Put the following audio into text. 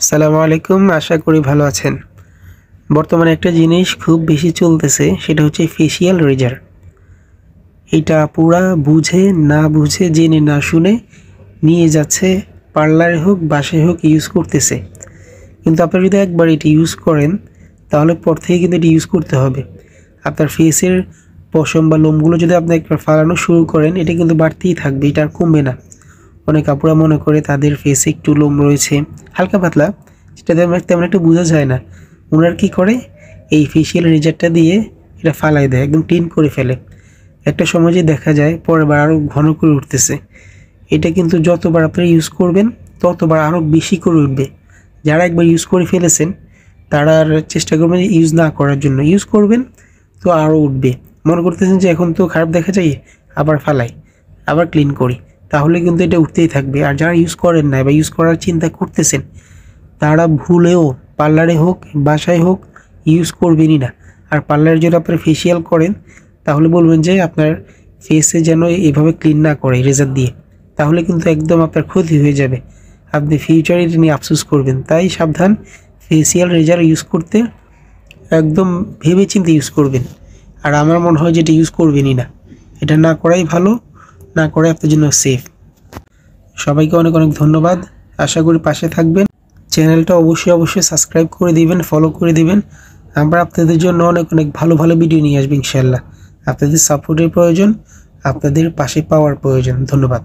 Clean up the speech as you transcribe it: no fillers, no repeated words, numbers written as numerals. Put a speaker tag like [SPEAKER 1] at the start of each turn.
[SPEAKER 1] আসসালামু আলাইকুম, আশা করি ভালো আছেন। বর্তমানে একটা জিনিস খুব বেশি চলতেছে, সেটা হচ্ছে ফেসিয়াল রেজার। এটা পুরা বুঝে না বুঝে, জেনে না শুনে নিয়ে যাচ্ছে, পার্লারে হোক বাসায় হোক ইউজ করতেছে। কিন্তু আপনি যদি একবার এটা ইউজ করেন তাহলে পর থেকে কিন্তু এটা ইউজ করতে হবে। আপনার ফেসের পশম বা লোমগুলো যদি আপনি একবার ফালানো শুরু করেন, এটা কিন্তু বাড়তেই থাকবে, এটা আর কমবে না। অনেক আপুরা মনে করে তাদের ফেসে একটু লোম রয়েছে হালকা পাতলা, সেটা তেমন একটু বোঝা যায় না। ওনার কী করে, এই ফেসিয়াল রেজারটা দিয়ে এটা ফালাই দেয়, একদম ক্লিন করে ফেলে। একটা সময় যে দেখা যায় পরের বার আরও ঘন করে উঠতেছে। এটা কিন্তু যতবার আপনারা ইউজ করবেন ততবার আরও বেশি করে উঠবে। যারা একবার ইউজ করে ফেলেছেন তারা আর চেষ্টা করবেন ইউজ না করার জন্য। ইউজ করবেন তো আরও উঠবে। মনে করতেছেন যে এখন তো খারাপ দেখা যায়, আবার ফালাই, আবার ক্লিন করি, তাহলে কিন্তু এটা উঠতেই থাকবে। আর যারা ইউজ করেন না বা ইউজ করার চিন্তা করতেছেন, তারা ভুলেও পার্লারে হোক বাসায় হোক ইউজ করবেনই না। আর পার্লারে যদি আপনারা ফেসিয়াল করেন তাহলে বলবেন যে আপনার ফেসে যেন এভাবে ক্লিন না করে রেজার দিয়ে, তাহলে কিন্তু একদম আপনার ক্ষতি হয়ে যাবে। আপনি ফিউচারে এটা নিয়ে আফসোস করবেন। তাই সাবধান, ফেসিয়াল রেজার ইউজ করতে একদম ভেবে চিন্তে ইউজ করবেন। আর আমার মনে হয় যে এটা ইউজ করবেনই না, এটা না করাই ভালো, না করাই আপনার জন্য সেফ। সবাইকে অনেক অনেক ধন্যবাদ, আশা করি পাশে থাকবেন। চ্যানেলটা অবশ্যই সাবস্ক্রাইব করে দিবেন, ফলো করে দিবেন। আমরা আপনাদের জন্য অনেক অনেক ভালো ভালো ভিডিও নিয়ে আসবো ইনশাল্লাহ। আপনাদের সাপোর্টের প্রয়োজন, আপনাদের পাশে পাওয়ার প্রয়োজন। ধন্যবাদ।